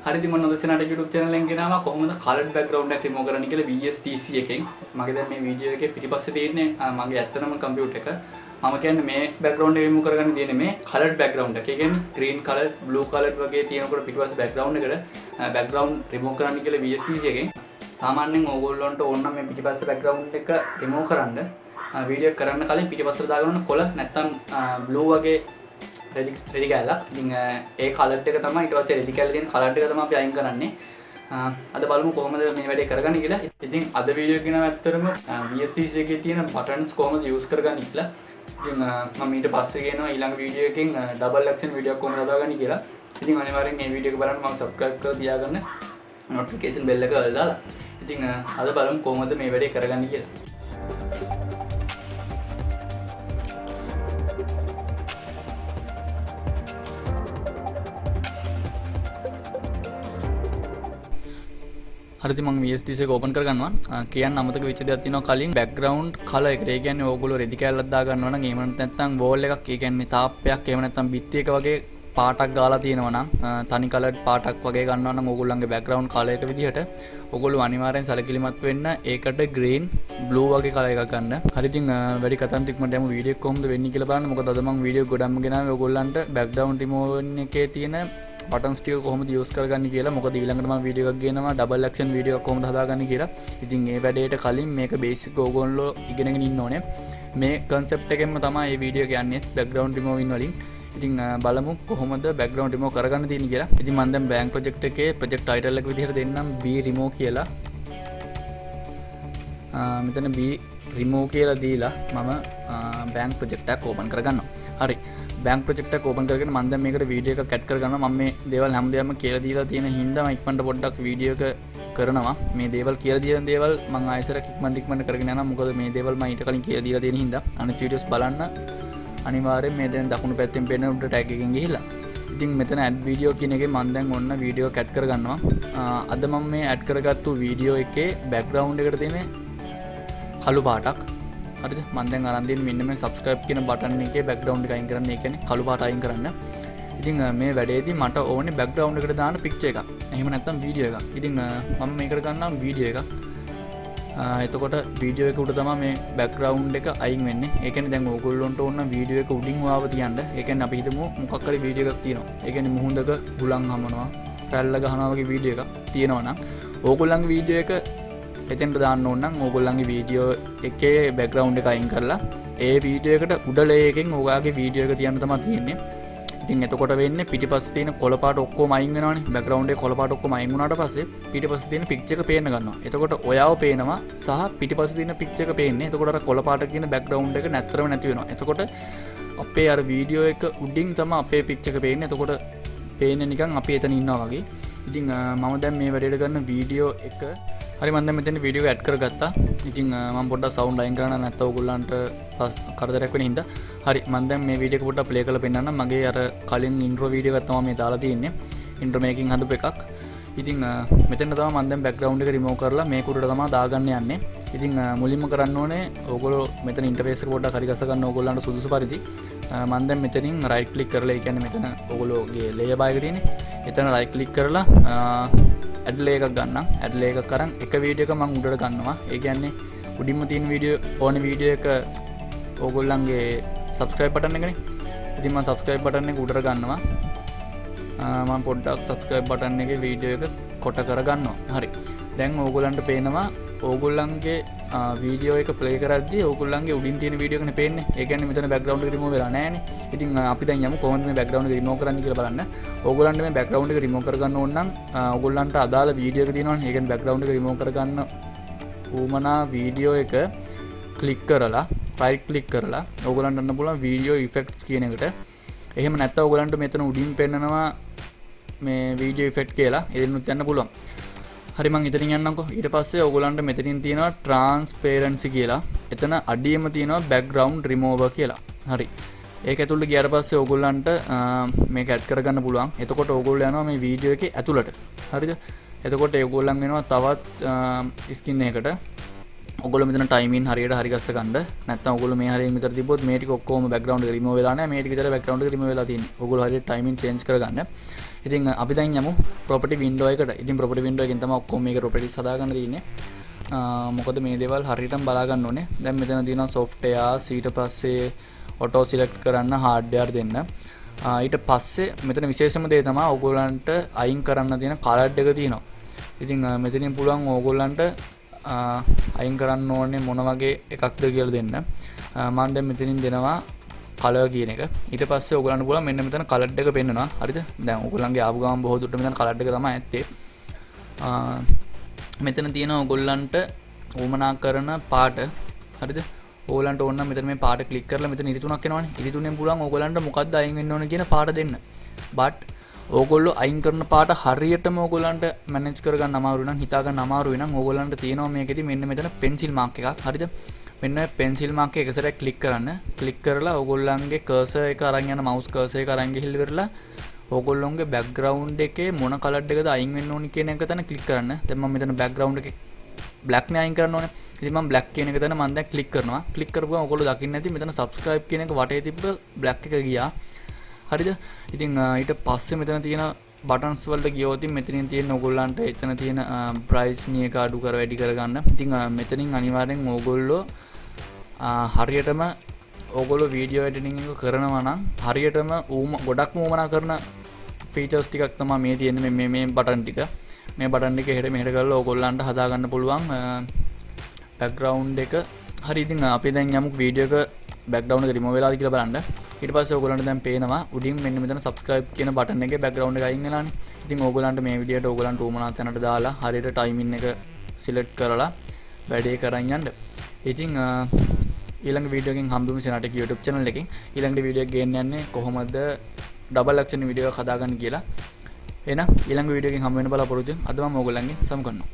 හරි ඉතින් මොනවද ShenaTec YouTube channel එකෙන් ගෙනාවා කොහොමද colored background එකක් remove කරන්න කියලා VSDC එකෙන්. මගේ දැන් මේ වීඩියෝ එකේ පිටිපස්සේ තියෙන්නේ මගේ ඇත්තම කම්පියුටර් එක. මම කියන්නේ මේ background එක remove කරගන්න තියෙන්නේ මේ colored background එක. ඒ කියන්නේ green color, blue color වගේ තියෙනකොට පිටිපස්සේ background එකට background remove කරන්න කියලා VSDC එකෙන්. සාමාන්‍යයෙන් ඕගොල්ලන්ට ඕන නම් මේ පිටිපස්සේ background එක remove කරන්න වීඩියෝ කරන්න කලින් පිටිපස්සට දාගන්න කොළ නැත්තම් blue වගේ රෙදි කැලක්. ඉතින් ඒ කලර් එක තමයි ඊට පස්සේ රෙදි කැලේ තියෙන කලර් එක තමයි අපි අයින් කරන්නේ. අද බලමු කොහොමද මේ වැඩේ කරගන්නේ කියලා. ඉතින් අද වීඩියෝ එක ගෙනාව ඇත්තටම VSDC එකේ තියෙන buttons කොහොමද use කරගන්නේ කියලා. ඉතින් මම ඊට පස්සේ කියනවා ඊළඟ වීඩියෝ එකෙන් double action වීඩියෝ එක කොහොමද හදාගන්නේ කියලා. ඉතින් අනිවාර්යෙන් මේ වීඩියෝ එක බලන්න මම subscribe කරලා තියාගන්න notification bell එක දාලා. ඉතින් අද බලමු කොහොමද මේ වැඩේ කරගන්නේ කියලා. හරි ඉතින් මම VSDC එක ඕපන් කරගන්නවා. කියන්න අමතක වෙච්ච දෙයක් තියෙනවා කලින් background color එකට. ඒ කියන්නේ ඕගොල්ලෝ රෙදි කැල්ලක් දා ගන්නවා නම් එහෙම නැත්නම් wall එකක්, ඒ කියන්නේ තාප්පයක්, එහෙම නැත්නම් බිත්ති එක වගේ පාටක් ගාලා තියෙනවා නම් තනි colored පාටක් වගේ ගන්නවා නම් ඕගොල්ලන්ගේ background color එක විදිහට ඕගොල්ලෝ අනිවාර්යෙන් සැලකිලිමත් වෙන්න ඒකට green, blue වගේ color එකක් ගන්න. හරි ඉතින් වැඩි කතාවක් ඉක්මනට යමු වීඩියෝ එක කොහොමද වෙන්නේ කියලා බලන්න. මොකද අද මම වීඩියෝ ගොඩක්ම ගෙනාවේ ඕගොල්ලන්ට background remove එකේ තියෙන buttons ටික කොහොමද use කරගන්නේ කියලා. මොකද ඊළඟට මම වීඩියෝ එකක් ගේනවා double action වීඩියෝ එකක් කොහොමද හදාගන්නේ කියලා. ඉතින් මේ වැඩේට කලින් මේක basic ඕගොල්ලෝ ඉගෙනගෙන ඉන්න ඕනේ. මේ concept එකෙන්ම තමයි මේ වීඩියෝ එක යන්නේ background removing වලින්. ඉතින් බලමු කොහොමද background remove කරගන්න තියෙන්නේ කියලා. ඉතින් මම දැන් blank project එකේ project title එක විදිහට දෙන්නම් b remove කියලා. මෙතන b remove කියලා දීලා මම blank project එකක් open කරගන්නවා. හරි. bank project එක open කරගෙන මම දැන් මේකට වීඩියෝ එකක් ඇඩ් කරගන්නවා. මම මේ දේවල් හැමදේම කියලා දීලා තියෙන හින්දා මම ඉක්මනට පොඩ්ඩක් වීඩියෝ එක කරනවා. මේ දේවල් කියලා දීන දේවල් මම ආයෙසරක් ඉක්මනට කරගෙන යනවා. මොකද මේ දේවල් මම ඊට කලින් කියලා දීලා තියෙන හින්දා අනිත් වීඩියෝස් බලන්න අනිවාර්යෙන් මේ දැන් දකුණු පැත්තෙන් පේන උඩ ටැග් එකෙන් ගිහිල්ලා. ඉතින් මෙතන add video කියන එකේ මම දැන් ඔන්න වීඩියෝ එක ඇඩ් කරගන්නවා. අද මම මේ ඇඩ් කරගත්තු වීඩියෝ එකේ background එකට තියෙන කළු පාටක්. හරිද? මම දැන් අරන් දෙන්නේ මෙන්න මේ subscribe කියන button එකේ background එක අයින් කරන්න. ඒ කියන්නේ කළු පාට අයින් කරන්න. ඉතින් මේ වැඩේදී මට ඕනේ background එකට දාන්න picture එකක්. එහෙම නැත්නම් වීඩියෝ එකක්. ඉතින් මම මේකට ගන්නම් වීඩියෝ එකක්. එතකොට වීඩියෝ එක උඩ තමයි මේ background එක අයින් වෙන්නේ. ඒ කියන්නේ දැන් ඕගොල්ලොන්ට ඕන නම් වීඩියෝ එක උඩින් වාව තියන්න. ඒ කියන්නේ අපි හිතමු මොකක් හරි වීඩියෝ එකක් තියෙනවා. ඒ කියන්නේ මුහුණක හුලං හමනවා, රැල්ල ගහනවා වගේ වීඩියෝ එකක් තියෙනවා නම් ඕගොල්ලන්ගේ වීඩියෝ එක එතෙන්ට දාන්න ඕන නම් ඕගොල්ලන්ගේ වීඩියෝ එකේ background එක අයින් කරලා ඒ වීඩියෝ එකට උඩ ලේ එකෙන් ඔයාගේ වීඩියෝ එක තියන්න තමයි තියෙන්නේ. ඉතින් එතකොට වෙන්නේ පිටිපස්සේ තියෙන කොළ පාට ඔක්කොම අයින් වෙනවනේ. background එකේ කොළ පාට ඔක්කොම අයින් වුණාට පස්සේ පිටිපස්සේ තියෙන picture එක පේන්න ගන්නවා. එතකොට ඔයාව පේනවා සහ පිටිපස්සේ තියෙන picture එක පේන්නේ. එතකොට අර කොළ පාට කියන background එක නැත්තරම නැති වෙනවා. එතකොට අපේ අර වීඩියෝ එක උඩින් තමයි අපේ picture එක පේන්නේ. එතකොට පේන්නේ නිකන් අපි එතන ඉන්නවා වගේ. ඉතින් මම දැන් මේ වැඩේට ගන්න වීඩියෝ එක හරි මම දැන් මෙතන වීඩියෝ එක ඇඩ් කරගත්තා. ඉතින් මම පොඩ්ඩක් සවුන්ඩ් අයින් කරන්න නැත්නම් ඕගොල්ලන්ට කරදරයක් වෙන හින්දා. හරි මම දැන් මේ වීඩියෝ එක පොඩ්ඩක් ප්ලේ කරලා පෙන්නන්නම්. මගේ අර කලින් ඉන්ට්‍රෝ වීඩියෝ එකක් තමයි මේ දාලා තියෙන්නේ. ඉන්ට්‍රෝ මේකින් හදපු එකක්. ඉතින් මෙතෙන් තමයි මම දැන් බෑග්ග්‍රවුන්ඩ් එක රිමූව් කරලා මේක උඩට තමයි දාගන්න යන්නේ. ඉතින් මුලින්ම කරන්න ඕනේ ඕගොල්ලෝ මෙතන ඉන්ටර්ෆේස් එක පොඩ්ඩක් හරි ගස ගන්න ඕගොල්ලන්ට සුදුසු පරිදි. මම දැන් මෙතනින් රයිට් ක්ලික් කරලා ඒ කියන්නේ මෙතන ඕගොල්ලෝගේ ලේයර් බාර් එක තියෙන්නේ. එතන රයිට් ක්ලික් කරලා ඇඩ් ලේ එකක් ගන්නම්. ඇඩ් ලේ එකක් අරන් එක වීඩියෝ එක මම උඩට ගන්නවා. ඒ කියන්නේ උඩින්ම තියෙන වීඩියෝ ඕනේ වීඩියෝ එක ඕගොල්ලන්ගේ subscribe button එකනේ. ඉතින් මම subscribe button එක උඩට ගන්නවා. මම පොඩ්ඩක් subscribe button එකේ වීඩියෝ එක කොට කර ගන්නවා. හරි. දැන් ඕගොල්ලන්ට පේනවා ඕගොල්ලන්ගේ වීඩියෝ එක ප්ලේ කරද්දී ඕගොල්ලන්ගේ උඩින් තියෙන වීඩියෝ එකනේ පේන්නේ. ඒ කියන්නේ මෙතන background එක remove වෙලා නැහැනේ. ඉතින් අපි දැන් යමු කොහොමද මේ background එක remove කරන්න කියලා බලන්න. ඕගොල්ලන්ට මේ background එක remove කරගන්න ඕන නම් ඕගොල්ලන්ට අදාළ වීඩියෝ එක තියෙනවනේ. ඒ කියන්නේ background එක remove කරගන්න උවමනා වීඩියෝ එක ක්ලික් කරලා right click කරලා ඕගොල්ලන්ට ගන්න පුළුවන් video effects කියන එකට. එහෙම නැත්නම් ඕගොල්ලන්ට මෙතන උඩින් පෙන්නනවා මේ video effect කියලා. එදිනුත් යන්න පුළුවන්. හරි මම ඉතින් යන්නම්කෝ. ඊට පස්සේ ඕගොල්ලන්ට මෙතනින් තියෙනවා transparency කියලා. එතන අඩියෙම තියෙනවා background remover කියලා. හරි. ඒක ඇතුළට ගියාට පස්සේ ඕගොල්ලන්ට මේක ඇඩ් කරගන්න පුළුවන්. එතකොට ඕගොල්ලෝ යනවා මේ වීඩියෝ එකේ ඇතුළට. හරිද? එතකොට ඒගොල්ලන් වෙනවා තවත් ස්කින් එකකට. ඔයගොල්ලෝ මෙතන ටයිමින් හරියට හරි ගස්ස ගන්න. නැත්නම් ඔයගොල්ලෝ මේ හරියට මෙතන තිබ්බොත් මේ ටික ඔක්කොම බෑග්ග්‍රවුන්ඩ් එක රිමූව් වෙලා නැහැ. මේ ටික විතර බෑග්ග්‍රවුන්ඩ් එක රිමූව් වෙලා තියෙන්නේ. ඔයගොල්ලෝ හරියට ටයිමින් චේන්ජ් කරගන්න. ඉතින් අපි දැන් යමු ප්‍රොපර්ටි වින්ඩෝ එකට. ඉතින් ප්‍රොපර්ටි වින්ඩෝ එකෙන් තමයි ඔක්කොම මේක ප්‍රොපර්ටිස් හදාගන්න තියෙන්නේ. මොකද මේ දේවල් හරියටම බලා ගන්න ඕනේ. දැන් මෙතන තියෙනවා software ඊට පස්සේ auto select කරන්න hardware දෙන්න. ඊට පස්සේ මෙතන විශේෂම දේ තමයි ඔයගොල්ලන්ට අයින් කරන්න තියෙන color එක තියෙනවා. ඉතින් මෙතනින් පුළුවන් ඕගොල්ලන්ට අයින් කරන්න ඕනේ මොන වගේ එකක්ද කියලා දෙන්න. මම දැන් මෙතනින් දෙනවා color කියන එක. ඊට පස්සේ ඕගොල්ලන්ට පුළුවන් මෙන්න මෙතන color එක පෙන්නනවා. හරිද? දැන් ඕගොල්ලන්ගේ ආපු ගමන් බොහෝ දුරට මෙතන color එක තමයි ඇත්තේ. මෙතන තියෙන ඕගොල්ලන්ට උවමනා කරන පාට. හරිද? ඕගොල්ලන්ට ඕන නම් මෙතන මේ පාට ක්ලික් කරලා මෙතන ඉරි තුනක් එනවනේ. ඉරි තුනෙන් පුළුවන් ඕගොල්ලන්ට මොකක්ද අයින් වෙන්න ඕන කියන පාට දෙන්න. but ඕගොල්ලෝ අයින් කරන පාට හරියටම ඕගොල්ලන්ට මැනේජ් කරගන්න අමාරු නම් හිතා ගන්න අමාරු වෙනම් ඕගොල්ලන්ට තියෙනවා මේකෙදි මෙන්න මෙතන පෙන්සිල් මාක් එකක්. හරිද? මෙන්න පෙන්සිල් මාක් එක සැරයක් ක්ලික් කරන්න. ක්ලික් කරලා ඕගොල්ලන්ගේ කර්සර් එක අරන් යන මවුස් කර්සර් එක අරන් ගිහිල්ලා ඉවරලා ඕගොල්ලොන්ගේ බෑග්ග්‍රවුන්ඩ් එකේ මොන කලර් එකද අයින් වෙන්න ඕනි කියන එක තැන ක්ලික් කරන්න. දැන් මම මෙතන බෑග්ග්‍රවුන්ඩ් එකේ black නේ අයින් කරන්න ඕනේ. ඉතින් මම black කියන එක තැන මම දැන් ක්ලික් කරනවා. ක්ලික් කරපුවම ඔයගොල්ලෝ දකින්න ඇති මෙතන subscribe කියන එක වටේ තිබ්බ black එක ගියා. හරිද? ඉතින් ඊට පස්සේ මෙතන තියෙන buttons වලට ගියොත් මෙතනින් තියෙන ඕගොල්ලන්ට එතන තියෙන price එක අඩු කර වැඩි කර ගන්න. ඉතින් මෙතනින් අනිවාර්යෙන් ඕගොල්ලෝ හරියටම ඕගොල්ලෝ වීඩියෝ එඩිටින් එක කරනවා නම් හරියටම ගොඩක්ම උවමනා කරන ෆීචර්ස් ටිකක් තමයි මේ තියෙන්නේ මේ බටන් ටික. මේ බටන් ටික එහෙට මෙහෙට කරලා ඕගොල්ලන්ට හදා ගන්න පුළුවන් බෑග්ග්‍රවුන්ඩ් එක. හරි ඉතින් අපි දැන් යමු වීඩියෝ එක බෑග්ග්‍රවුන්ඩ් එක රිමූව් වෙලාද කියලා බලන්න. ඊට පස්සේ ඕගොල්ලන්ට දැන් පේනවා උඩින් මෙන්න මෙතන subscribe කියන බටන් එකේ බෑග්ග්‍රවුන්ඩ් එක අයින් වෙලානේ. ඉතින් ඕගොල්ලන්ට මේ විදියට ඕගොල්ලන්ට උවමනා තැනට දාලා හරියට ටයිමින් එක සිලෙක්ට් කරලා වැඩේ කරන් යන්න. ඉතින් ඊළඟ වීඩියෝ එකෙන් හම්බෙමු ShenaTec YouTube channel එකෙන්. ඊළඟ වීඩියෝ එක ගේන්න යන්නේ කොහොමද ඩබල් ඇක්ෂන් වීඩියෝ එක හදාගන්න කියලා. එහෙනම් ඊළඟ වීඩියෝ එකෙන් හම්බ වෙන්න බලාපොරොත්තු වෙන්න. අද මම ඕගොල්ලන්ගේ සමු කරනවා.